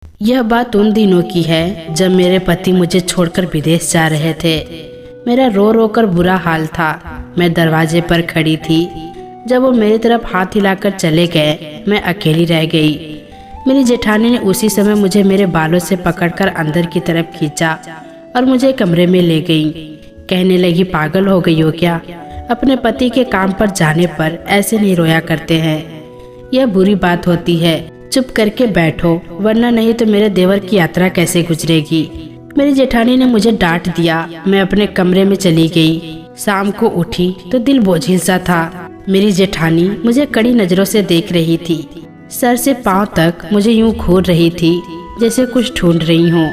यह बात उन दिनों की है जब मेरे पति मुझे छोड़कर विदेश जा रहे थे। मेरा रो रो कर बुरा हाल था। मैं दरवाजे पर खड़ी थी। जब वो मेरी तरफ हाथ हिलाकर चले गए, मैं अकेली रह गई। मेरी जेठानी ने उसी समय मुझे मेरे बालों से पकड़कर अंदर की तरफ खींचा और मुझे कमरे में ले गई। कहने लगी, पागल हो गई हो क्या? अपने पति के काम पर जाने पर ऐसे नहीं रोया करते हैं। यह बुरी बात होती है। चुप करके बैठो, वरना नहीं तो मेरे देवर की यात्रा कैसे गुजरेगी। मेरी जेठानी ने मुझे डांट दिया। मैं अपने कमरे में चली गई। शाम को उठी तो दिल बोझिल सा था। मेरी जेठानी मुझे कड़ी नजरों से देख रही थी। सर से पांव तक मुझे यूं घूर रही थी जैसे कुछ ढूंढ रही हूँ।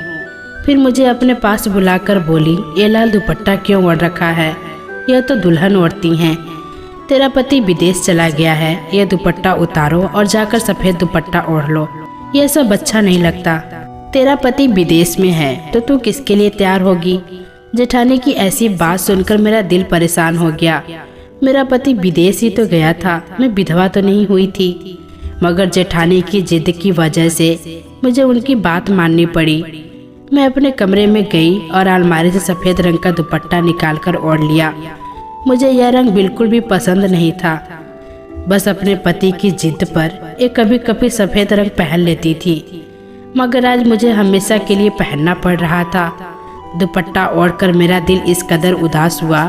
फिर मुझे अपने पास बुलाकर बोली, ये लाल दुपट्टा क्यों ओढ़ रखा है? यह तो दुल्हन ओढ़ती हैं। तेरा पति विदेश चला गया है, यह दुपट्टा उतारो और जाकर सफेद दुपट्टा ओढ़ लो। यह सब अच्छा नहीं लगता। तेरा पति विदेश में है तो तू किसके लिए तैयार होगी? जेठानी की ऐसी बात सुनकर मेरा दिल परेशान हो गया। मेरा पति विदेश ही तो गया था, मैं विधवा तो नहीं हुई थी। मगर जेठानी की जिद की वजह से मुझे उनकी बात माननी पड़ी। मैं अपने कमरे में गई और अलमारी से सफेद रंग का दुपट्टा निकालकर ओढ़ लिया। मुझे यह रंग बिल्कुल भी पसंद नहीं था। बस अपने पति की जिद पर एक कभी कभी सफेद रंग पहन लेती थी, मगर आज मुझे हमेशा के लिए पहनना पड़ रहा था। दुपट्टा ओढ़कर मेरा दिल इस कदर उदास हुआ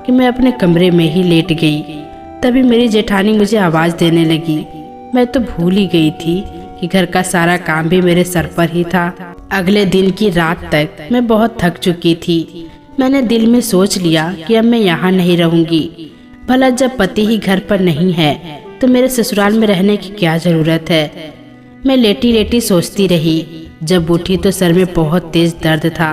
कि मैं अपने कमरे में ही लेट गई। तभी मेरी जेठानी मुझे आवाज़ देने लगी। मैं तो भूल ही गई थी कि घर का सारा काम भी मेरे सर पर ही था। अगले दिन की रात तक मैं बहुत थक चुकी थी। मैंने दिल में सोच लिया कि अब मैं यहाँ नहीं रहूँगी। भला जब पति ही घर पर नहीं है तो मेरे ससुराल में रहने की क्या ज़रूरत है? मैं लेटी लेटी सोचती रही। जब उठी तो सर में बहुत तेज दर्द था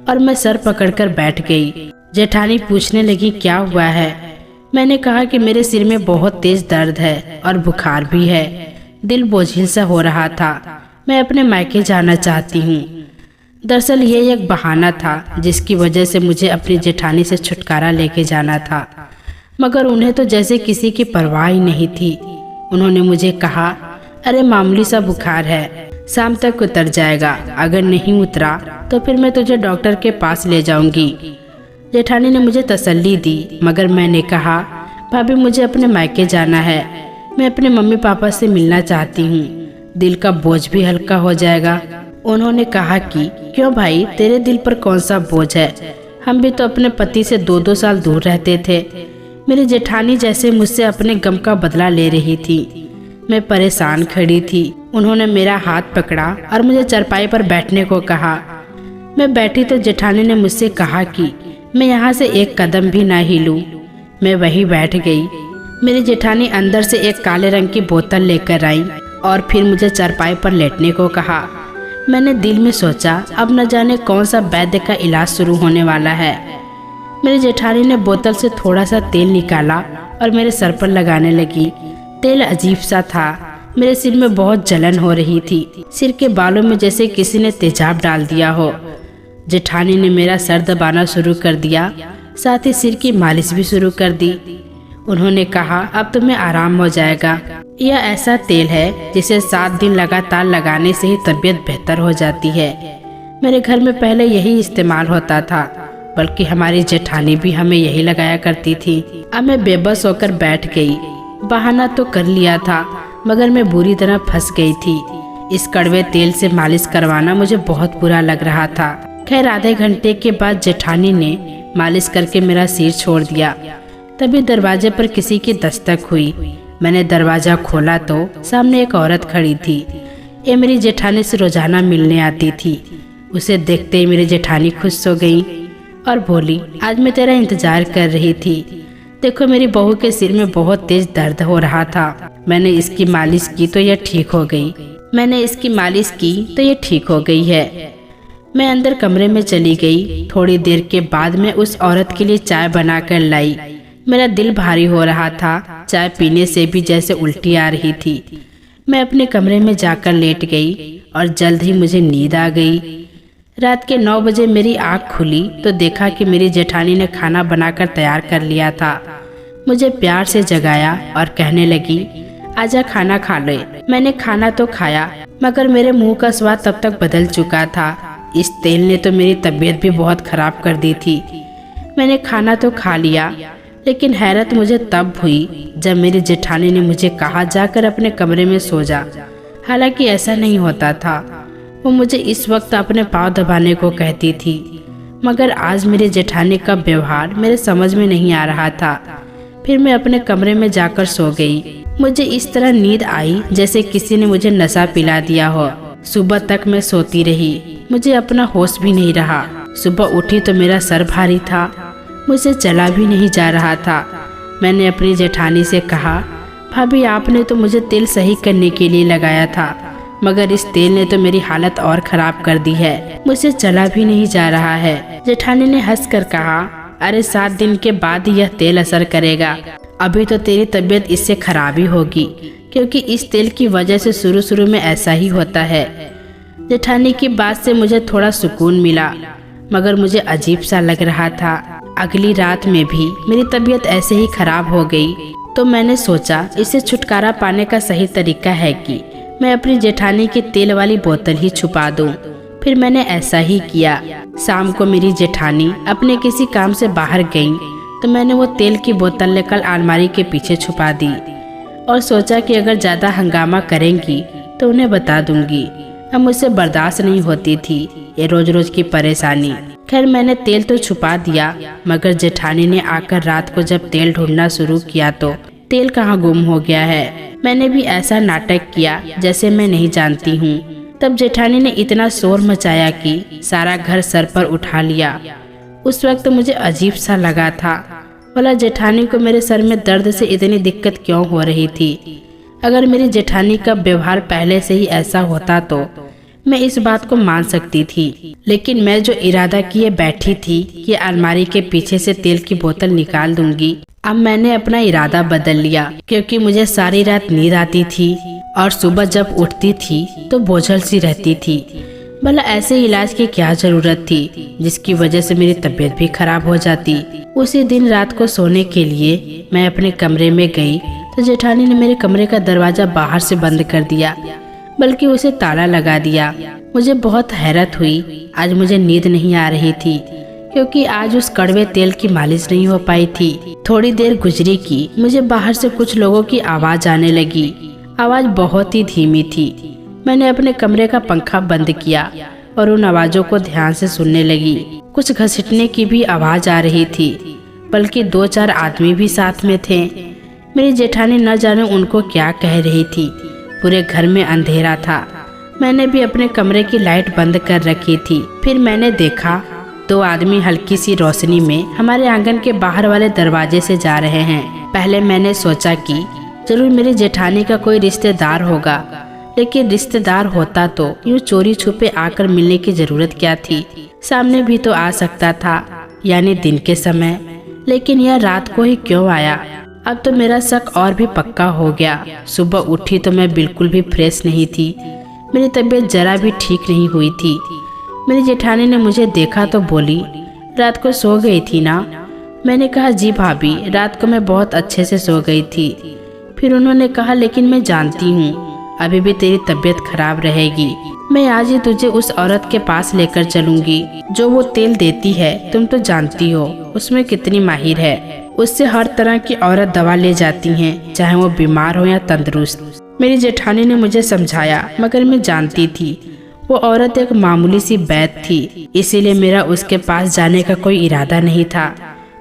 और मैं सर पकड़कर बैठ गई। जेठानी पूछने लगी, क्या हुआ है? मैंने कहा कि मेरे सिर में बहुत तेज दर्द है और बुखार भी है। दिल बोझिल सा हो रहा था। मैं अपने मायके जाना चाहती हूँ। दरअसल ये एक बहाना था जिसकी वजह से मुझे अपनी जेठानी से छुटकारा लेके जाना था, मगर उन्हें तो जैसे किसी की परवाह ही नहीं थी। उन्होंने मुझे कहा, अरे मामूली सा बुखार है, शाम तक उतर जाएगा। अगर नहीं उतरा तो फिर मैं तुझे डॉक्टर के पास ले जाऊंगी। जेठानी ने मुझे तसल्ली दी, मगर मैंने कहा, भाभी मुझे अपने मायके जाना है। मैं अपने मम्मी पापा से मिलना चाहती हूँ, दिल का बोझ भी हल्का हो जाएगा। उन्होंने कहा कि क्यों भाई, तेरे दिल पर कौन सा बोझ है? हम भी तो अपने पति से 2-2 साल दूर रहते थे। मेरी जेठानी जैसे मुझसे अपने गम का बदला ले रही थी। मैं परेशान खड़ी थी। उन्होंने मेरा हाथ पकड़ा और मुझे चारपाई पर बैठने को कहा। मैं बैठी तो जेठानी ने मुझसे कहा कि मैं यहाँ से एक कदम भी ना हिलूं। मैं वहीं बैठ गई। मेरी जेठानी अंदर से एक काले रंग की बोतल लेकर आई और फिर मुझे चारपाई पर लेटने को कहा। मैंने दिल में सोचा, अब न जाने कौन सा वैद्य का इलाज शुरू होने वाला है। मेरी जेठानी ने बोतल से थोड़ा सा तेल निकाला और मेरे सर पर लगाने लगी। तेल अजीब सा था। मेरे सिर में बहुत जलन हो रही थी। सिर के बालों में जैसे किसी ने तेजाब डाल दिया हो। जेठानी ने मेरा सर दबाना शुरू कर दिया, साथ ही सिर की मालिश भी शुरू कर दी। उन्होंने कहा, अब तुम्हें आराम हो जाएगा। यह ऐसा तेल है जिसे 7 दिन लगातार लगाने से ही तबीयत बेहतर हो जाती है। मेरे घर में पहले यही इस्तेमाल होता था, बल्कि हमारी जेठानी भी हमें यही लगाया करती थी। अब मैं बेबस होकर बैठ गई। बहाना तो कर लिया था, मगर मैं बुरी तरह फंस गई थी। इस कड़वे तेल से मालिश करवाना मुझे बहुत बुरा लग रहा था। खैर, आधे घंटे के बाद जेठानी ने मालिश करके मेरा सिर छोड़ दिया। तभी दरवाजे पर किसी की दस्तक हुई। मैंने दरवाजा खोला तो सामने एक औरत खड़ी थी। ये मेरी जेठानी से रोजाना मिलने आती थी। उसे देखते ही मेरी जेठानी खुश हो गई और बोली, आज मैं तेरा इंतजार कर रही थी। देखो, मेरी बहू के सिर में बहुत तेज दर्द हो रहा था। मैंने इसकी मालिश की तो यह ठीक हो गई है। मैं अंदर कमरे में चली गई। थोड़ी देर के बाद मैं उस औरत के लिए चाय बनाकर लाई। मेरा दिल भारी हो रहा था। चाय पीने से भी जैसे उल्टी आ रही थी। मैं अपने कमरे में जाकर लेट गई और जल्द ही मुझे नींद आ गई। रात के 9 बजे मेरी आँख खुली तो देखा कि मेरी जेठानी ने खाना बनाकर तैयार कर लिया था। मुझे प्यार से जगाया और कहने लगी, आजा खाना खा ले। मैंने खाना तो खाया, मगर मेरे मुंह का स्वाद तब तक बदल चुका था। इस तेल ने तो मेरी तबीयत भी बहुत खराब कर दी थी। मैंने खाना तो खा लिया, लेकिन हैरत मुझे तब हुई जब मेरी जेठानी ने मुझे कहा जाकर अपने कमरे में सो जा। हालांकि ऐसा नहीं होता था। वो मुझे इस वक्त अपने पाँव दबाने को कहती थी, मगर आज मेरी जेठानी का व्यवहार मेरे समझ में नहीं आ रहा था। फिर मैं अपने कमरे में जाकर सो गई। मुझे इस तरह नींद आई जैसे किसी ने मुझे नशा पिला दिया हो। सुबह तक मैं सोती रही, मुझे अपना होश भी नहीं रहा। सुबह उठी तो मेरा सर भारी था, मुझे चला भी नहीं जा रहा था। मैंने अपनी जेठानी से कहा, भाभी आपने तो मुझे तेल सही करने के लिए लगाया था, मगर इस तेल ने तो मेरी हालत और खराब कर दी है, मुझे चला भी नहीं जा रहा है। जेठानी ने हंसकर कहा, अरे 7 दिन के बाद यह तेल असर करेगा, अभी तो तेरी तबीयत इससे खराब ही होगी, क्योंकि इस तेल की वजह से शुरू में ऐसा ही होता है। जेठानी की बात से मुझे थोड़ा सुकून मिला, मगर मुझे अजीब सा लग रहा था। अगली रात में भी मेरी तबीयत ऐसे ही खराब हो गई, तो मैंने सोचा इससे छुटकारा पाने का सही तरीका है कि मैं अपनी जेठानी की तेल वाली बोतल ही छुपा दूं। फिर मैंने ऐसा ही किया। शाम को मेरी जेठानी अपने किसी काम से बाहर गई, तो मैंने वो तेल की बोतल लेकर अलमारी के पीछे छुपा दी और सोचा कि अगर ज़्यादा हंगामा करेंगी तो उन्हें बता दूंगी। अब मुझसे बर्दाश्त नहीं होती थी ये रोज रोज की परेशानी। खैर मैंने तेल तो छुपा दिया, मगर जेठानी ने आकर रात को जब तेल ढूंढना शुरू किया तो तेल कहाँ गुम हो गया है। मैंने भी ऐसा नाटक किया जैसे मैं नहीं जानती हूँ। तब जेठानी ने इतना शोर मचाया कि सारा घर सर पर उठा लिया। उस वक्त मुझे अजीब सा लगा था, भला जेठानी को मेरे सर में दर्द से इतनी दिक्कत क्यों हो रही थी। अगर मेरी जेठानी का व्यवहार पहले से ही ऐसा होता तो मैं इस बात को मान सकती थी, लेकिन मैं जो इरादा किए बैठी थी कि अलमारी के पीछे से तेल की बोतल निकाल दूंगी, अब मैंने अपना इरादा बदल लिया, क्योंकि मुझे सारी रात नींद आती थी और सुबह जब उठती थी तो बोझल सी रहती थी। भला ऐसे इलाज की क्या जरूरत थी जिसकी वजह से मेरी तबीयत भी खराब हो जाती। उसी दिन रात को सोने के लिए मैं अपने कमरे में गई तो जेठानी ने मेरे कमरे का दरवाजा बाहर से बंद कर दिया, बल्कि उसे ताला लगा दिया। मुझे बहुत हैरत हुई। आज मुझे नींद नहीं आ रही थी, क्योंकि आज उस कड़वे तेल की मालिश नहीं हो पाई थी। थोड़ी देर गुजरी कि मुझे बाहर से कुछ लोगों की आवाज आने लगी। आवाज बहुत ही धीमी थी। मैंने अपने कमरे का पंखा बंद किया और उन आवाजों को ध्यान से सुनने लगी। कुछ घसीटने की भी आवाज आ रही थी, बल्कि 2-4 आदमी भी साथ में थे। मेरी जेठानी न जाने उनको क्या कह रही थी। पूरे घर में अंधेरा था। मैंने भी अपने कमरे की लाइट बंद कर रखी थी। फिर मैंने देखा 2 आदमी हल्की सी रोशनी में हमारे आंगन के बाहर वाले दरवाजे से जा रहे हैं। पहले मैंने सोचा कि जरूर मेरी जेठानी का कोई रिश्तेदार होगा, लेकिन रिश्तेदार होता तो यूँ चोरी छुपे आकर मिलने की जरूरत क्या थी। सामने भी तो आ सकता था, यानी दिन के समय, लेकिन यह रात को ही क्यों आया। अब तो मेरा शक और भी पक्का हो गया। सुबह उठी तो मैं बिल्कुल भी फ्रेश नहीं थी। मेरी तबीयत जरा भी ठीक नहीं हुई थी। मेरी जेठानी ने मुझे देखा तो बोली, रात को सो गई थी ना। मैंने कहा, जी भाभी, रात को मैं बहुत अच्छे से सो गई थी। फिर उन्होंने कहा, लेकिन मैं जानती हूँ अभी भी तेरी तबीयत खराब रहेगी। मैं आज ही तुझे उस औरत के पास लेकर चलूंगी जो वो तेल देती है। तुम तो जानती हो उसमें कितनी माहिर है। उससे हर तरह की औरत दवा ले जाती हैं, चाहे वो बीमार हो या तंदुरुस्त। मेरी जेठानी ने मुझे समझाया, मगर मैं जानती थी वो औरत एक मामूली सी वैद्य थी, इसीलिए मेरा उसके पास जाने का कोई इरादा नहीं था।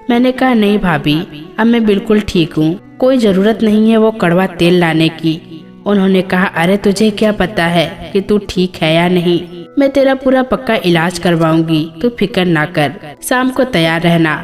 मैंने कहा, नहीं भाभी, अब मैं बिल्कुल ठीक हूँ, कोई जरूरत नहीं है वो कड़वा तेल लाने की। उन्होंने कहा, अरे तुझे क्या पता है कि तू ठीक है या नहीं। मैं तेरा पूरा पक्का इलाज करवाऊंगी, तू फिक्र ना कर। शाम को तैयार रहना।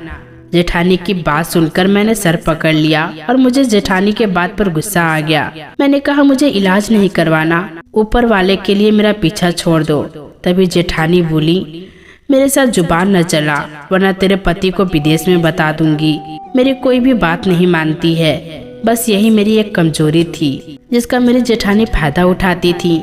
जेठानी की बात सुनकर मैंने सर पकड़ लिया और मुझे जेठानी के बात पर गुस्सा आ गया। मैंने कहा, मुझे इलाज नहीं करवाना, ऊपर वाले के लिए मेरा पीछा छोड़ दो। तभी जेठानी बोली, मेरे साथ जुबान न चला, वरना तेरे पति को विदेश में बता दूंगी। मेरी कोई भी बात नहीं मानती है, बस यही मेरी एक कमजोरी थी जिसका मेरी जेठानी फायदा उठाती थी।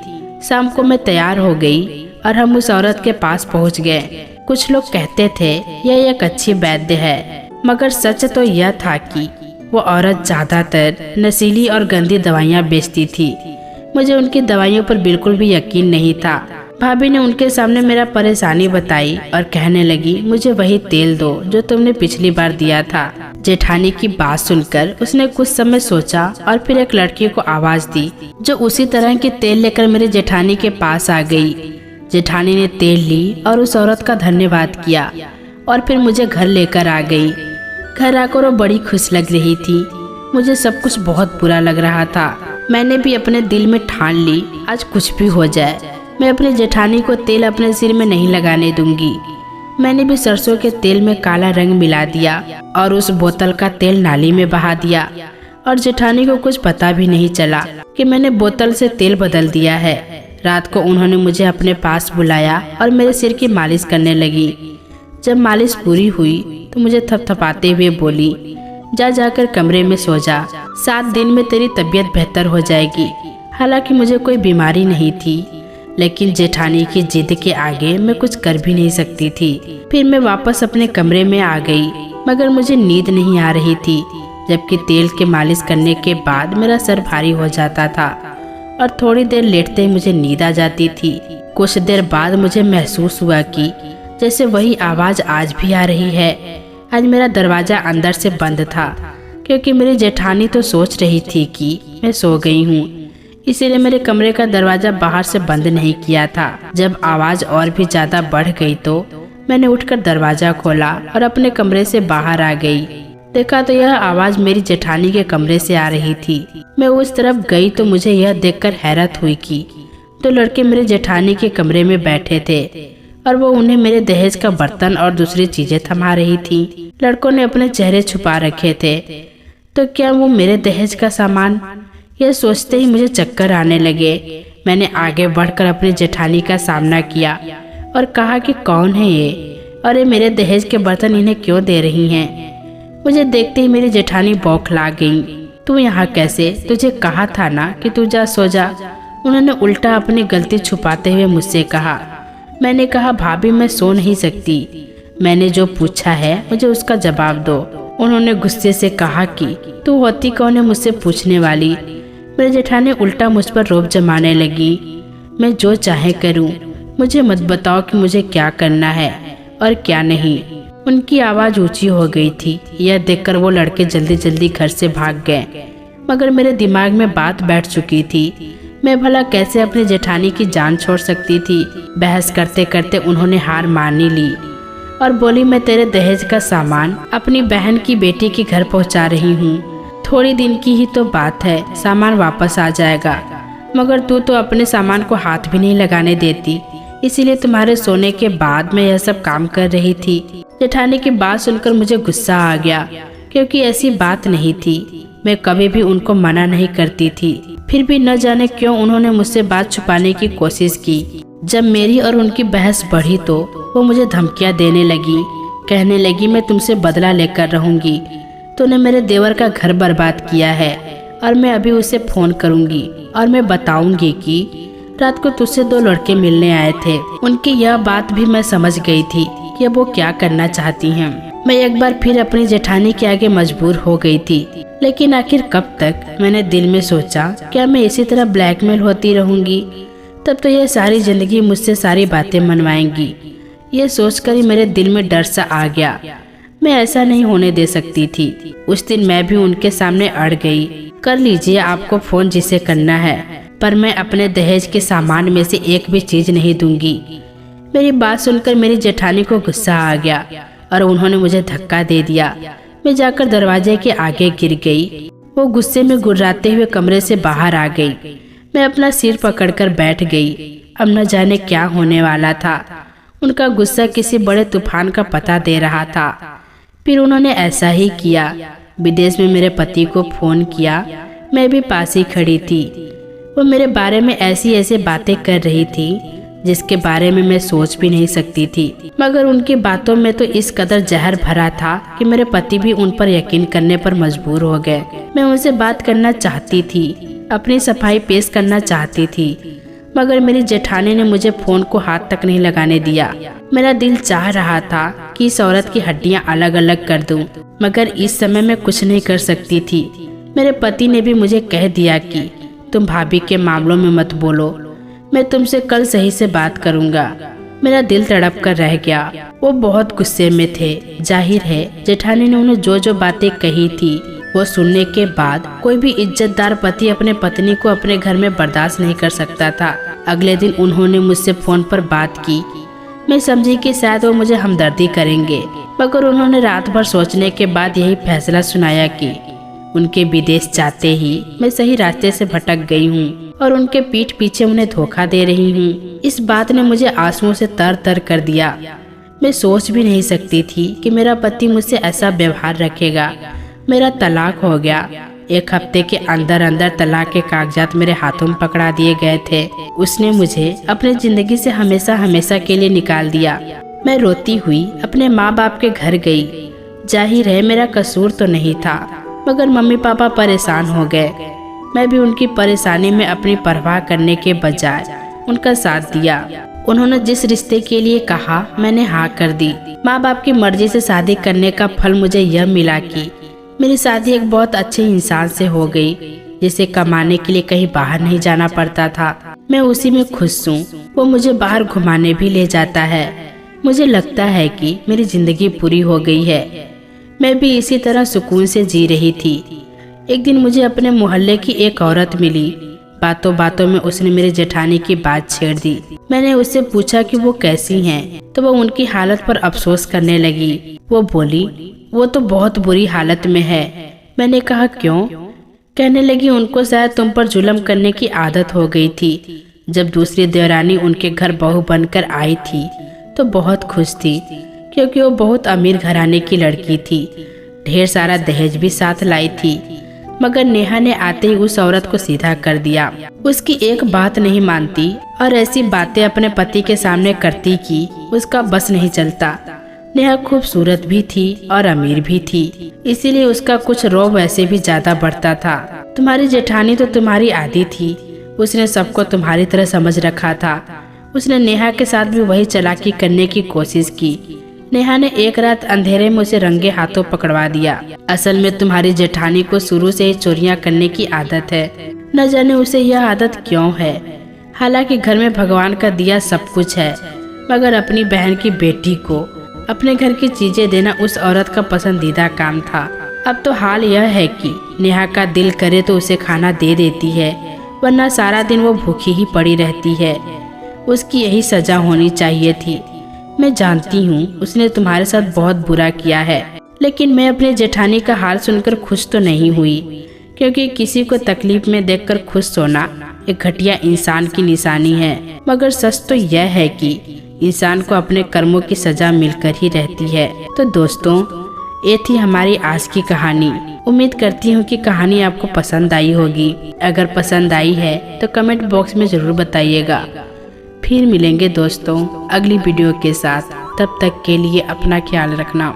शाम को मैं तैयार हो गई और हम उस औरत के पास पहुंच गए। कुछ लोग कहते थे यह एक अच्छी वैद्य है, मगर सच तो यह था कि वो औरत ज्यादातर नशीली और गंदी दवाइयाँ बेचती थी। मुझे उनकी दवाइयों पर बिल्कुल भी यकीन नहीं था। भाभी ने उनके सामने मेरा परेशानी बताई और कहने लगी, मुझे वही तेल दो जो तुमने पिछली बार दिया था। जेठानी की बात सुनकर उसने कुछ समय सोचा और फिर एक लड़की को आवाज दी जो उसी तरह की तेल लेकर मेरे जेठानी के पास आ गई। जेठानी ने तेल ली और उस औरत का धन्यवाद किया और फिर मुझे घर लेकर आ गई। घर आकर वो बड़ी खुश लग रही थी। मुझे सब कुछ बहुत बुरा लग रहा था। मैंने भी अपने दिल में ठान ली, आज कुछ भी हो जाए मैं अपनी जेठानी को तेल अपने सिर में नहीं लगाने दूंगी। मैंने भी सरसों के तेल में काला रंग मिला दिया और उस बोतल का तेल नाली में बहा दिया और जेठानी को कुछ पता भी नहीं चला कि मैंने बोतल से तेल बदल दिया है। रात को उन्होंने मुझे अपने पास बुलाया और मेरे सिर की मालिश करने लगी। जब मालिश पूरी हुई तो मुझे थपथपाते हुए बोली, जाकर कमरे में सो जा, 7 दिन में तेरी तबीयत बेहतर हो जाएगी। हालांकि मुझे कोई बीमारी नहीं थी, लेकिन जेठानी की जिद के आगे मैं कुछ कर भी नहीं सकती थी। फिर मैं वापस अपने कमरे में आ गई, मगर मुझे नींद नहीं आ रही थी, जबकि तेल के मालिश करने के बाद मेरा सर भारी हो जाता था और थोड़ी देर लेटते ही मुझे नींद आ जाती थी। कुछ देर बाद मुझे महसूस हुआ कि जैसे वही आवाज आज भी आ रही है। आज मेरा दरवाजा अंदर से बंद था, क्योंकि मेरी जेठानी तो सोच रही थी कि मैं सो गई हूँ, इसीलिए मेरे कमरे का दरवाजा बाहर से बंद नहीं किया था। जब आवाज और भी ज्यादा बढ़ गई तो मैंने उठकर दरवाजा खोला और अपने कमरे से बाहर आ गई। देखा तो यह आवाज मेरी जेठानी के कमरे से आ रही थी। मैं उस तरफ गई तो मुझे यह देखकर हैरत हुई कि 2 लड़के मेरे जेठानी के कमरे में बैठे थे और वो उन्हें मेरे दहेज का बर्तन और दूसरी चीजें थमा रही थी। लड़कों ने अपने चेहरे छुपा रखे थे, तो क्या वो मेरे दहेज का सामान? यह सोचते ही मुझे चक्कर आने लगे। मैंने आगे बढ़कर अपनी जेठानी का सामना किया और कहा कि कौन है ये और ये मेरे दहेज के बर्तन इन्हें क्यों दे रही हैं? मुझे देखते ही मेरी जेठानी बौखला गई। तू यहाँ कैसे? तुझे कहा था ना कि तू जा सो जा। उन्होंने उल्टा अपनी गलती छुपाते हुए मुझसे कहा। मैंने कहा, भाभी मैं सो नहीं सकती, मैंने जो पूछा है मुझे उसका जवाब दो। उन्होंने गुस्से से कहा कि तू होती कौन है मुझसे पूछने वाली? मेरी जेठानी उल्टा मुझ पर रोब जमाने लगी। मैं जो चाहे करूं, मुझे मत बताओ कि मुझे क्या करना है और क्या नहीं। उनकी आवाज ऊंची हो गई थी। यह देखकर वो लड़के जल्दी जल्दी घर से भाग गए, मगर मेरे दिमाग में बात बैठ चुकी थी। मैं भला कैसे अपनी जेठानी की जान छोड़ सकती थी? बहस करते करते उन्होंने हार मान ली और बोली, मैं तेरे दहेज का सामान अपनी बहन की बेटी के घर पहुंचा रही हूँ। थोड़ी दिन की ही तो बात है, सामान वापस आ जाएगा, मगर तू तो अपने सामान को हाथ भी नहीं लगाने देती, इसीलिए तुम्हारे सोने के बाद मैं यह सब काम कर रही थी। जेठानी की बात सुनकर मुझे गुस्सा आ गया, क्योंकि ऐसी बात नहीं थी। मैं कभी भी उनको मना नहीं करती थी, फिर भी न जाने क्यों उन्होंने मुझसे बात छुपाने की कोशिश की। जब मेरी और उनकी बहस बढ़ी तो वो मुझे धमकियां देने लगी, कहने लगी, मैं तुमसे बदला लेकर रहूंगी। तूने मेरे देवर का घर बर्बाद किया है और मैं अभी उसे फोन करूंगी और मैं बताऊंगी कि रात को तुझसे 2 लड़के मिलने आए थे। उनकी यह बात भी मैं समझ गई थी कि अब वो क्या करना चाहती हैं। मैं एक बार फिर अपनी जेठानी के आगे मजबूर हो गई थी, लेकिन आखिर कब तक? मैंने दिल में सोचा, क्या मैं इसी तरह ब्लैकमेल होती रहूंगी? तब तो यह सारी जिंदगी मुझसे सारी बातें मनवाएंगी। ये सोचकर ही मेरे दिल में डर सा आ गया। मैं ऐसा नहीं होने दे सकती थी। उस दिन मैं भी उनके सामने अड़ गई। कर लीजिए आपको फोन जिसे करना है, पर मैं अपने दहेज के सामान में से एक भी चीज नहीं दूंगी। मेरी बात सुनकर मेरी जेठानी को गुस्सा आ गया और उन्होंने मुझे धक्का दे दिया। मैं जाकर दरवाजे के आगे गिर गई। वो गुस्से में गुर्राते हुए कमरे से बाहर आ गई। मैं अपना सिर पकड़कर बैठ गई। अब न जाने क्या होने वाला था। उनका गुस्सा किसी बड़े तूफान का पता दे रहा था। फिर उन्होंने ऐसा ही किया। विदेश में मेरे पति को फोन किया। मैं भी पास ही खड़ी थी। वो मेरे बारे में ऐसी बातें कर रही थी जिसके बारे में मैं सोच भी नहीं सकती थी, मगर उनकी बातों में तो इस कदर जहर भरा था कि मेरे पति भी उन पर यकीन करने पर मजबूर हो गए। मैं उनसे बात करना चाहती थी, अपनी सफाई पेश करना चाहती थी, मगर मेरी जेठानी ने मुझे फोन को हाथ तक नहीं लगाने दिया। मेरा दिल चाह रहा था कि इस औरत की हड्डियां अलग अलग कर दूं, मगर इस समय मैं कुछ नहीं कर सकती थी। मेरे पति ने भी मुझे कह दिया कि तुम भाभी के मामलों में मत बोलो, मैं तुमसे कल सही से बात करूँगा। मेरा दिल तड़प कर रह गया। वो बहुत गुस्से में थे। जाहिर है जेठानी ने उन्हें जो जो बातें कही थी वो सुनने के बाद कोई भी इज्जतदार पति अपने पत्नी को अपने घर में बर्दाश्त नहीं कर सकता था। अगले दिन उन्होंने मुझसे फोन पर बात की। मैं समझी कि शायद वो मुझे हमदर्दी करेंगे, मगर उन्होंने रात भर सोचने के बाद यही फैसला सुनाया कि उनके विदेश जाते ही मैं सही रास्ते से भटक गई हूँ और उनके पीठ पीछे उन्हें धोखा दे रही हूँ। इस बात ने मुझे आंसुओं से तर तर कर दिया। मैं सोच भी नहीं सकती थी कि मेरा पति मुझसे ऐसा व्यवहार रखेगा। मेरा तलाक हो गया। 1 हफ्ते के अंदर अंदर तलाक के कागजात मेरे हाथों में पकड़ा दिए गए थे। उसने मुझे अपनी जिंदगी से हमेशा हमेशा के लिए निकाल दिया। मैं रोती हुई अपने माँ बाप के घर गई। जाहिर है मेरा कसूर तो नहीं था, मगर मम्मी पापा परेशान हो गए। मैं भी उनकी परेशानी में अपनी परवाह करने के बजाय उनका साथ दिया। उन्होंने जिस रिश्ते के लिए कहा मैंने हाँ कर दी। माँ बाप की मर्जी से शादी करने का फल मुझे यह मिला कि मेरी शादी एक बहुत अच्छे इंसान से हो गई, जिसे कमाने के लिए कहीं बाहर नहीं जाना पड़ता था। मैं उसी में खुश हूँ। वो मुझे बाहर घुमाने भी ले जाता है। मुझे लगता है कि मेरी जिंदगी पूरी हो गई है। मैं भी इसी तरह सुकून से जी रही थी। एक दिन मुझे अपने मोहल्ले की एक औरत मिली। बातों बातों में उसने मेरे जेठानी की बात छेड़ दी। मैंने उससे पूछा कि वो कैसी हैं, तो वो उनकी हालत पर अफसोस करने लगी। वो बोली, वो तो बहुत बुरी हालत में है। मैंने कहा क्यों? कहने लगी उनको शायद तुम पर जुल्म करने की आदत हो गई थी। जब दूसरी देवरानी उनके घर बहू बनकर आई थी तो बहुत खुश थी, क्योंकि वो बहुत अमीर घराने की लड़की थी। ढेर सारा दहेज भी साथ लाई थी, मगर नेहा ने आते ही उस औरत को सीधा कर दिया। उसकी एक बात नहीं मानती और ऐसी बातें अपने पति के सामने करती कि उसका बस नहीं चलता। नेहा खूबसूरत भी थी और अमीर भी थी, इसीलिए उसका कुछ रौब वैसे भी ज्यादा बढ़ता था। तुम्हारी जेठानी तो तुम्हारी आदी थी। उसने सबको तुम्हारी तरह समझ रखा था। उसने नेहा के साथ भी वही चालाकी करने की कोशिश की। नेहा ने एक रात अंधेरे में उसे रंगे हाथों पकड़वा दिया। असल में तुम्हारी जेठानी को शुरू से ही चोरियां करने की आदत है। न जाने उसे यह आदत क्यों है। हालांकि घर में भगवान का दिया सब कुछ है, मगर अपनी बहन की बेटी को अपने घर की चीजें देना उस औरत का पसंदीदा काम था। अब तो हाल यह है कि नेहा का दिल करे तो उसे खाना दे देती है, वरना सारा दिन वो भूखी ही पड़ी रहती है। उसकी यही सजा होनी चाहिए थी। मैं जानती हूँ उसने तुम्हारे साथ बहुत बुरा किया है, लेकिन मैं अपने जेठानी का हाल सुनकर खुश तो नहीं हुई, क्योंकि किसी को तकलीफ में देखकर खुश होना एक घटिया इंसान की निशानी है। मगर सच तो यह है कि इंसान को अपने कर्मों की सजा मिलकर ही रहती है। तो दोस्तों, ये थी हमारी आज की कहानी। उम्मीद करती हूँ कि कहानी आपको पसंद आई होगी। अगर पसंद आई है तो कमेंट बॉक्स में ज़रूर बताइएगा। फिर मिलेंगे दोस्तों अगली वीडियो के साथ। तब तक के लिए अपना ख्याल रखना।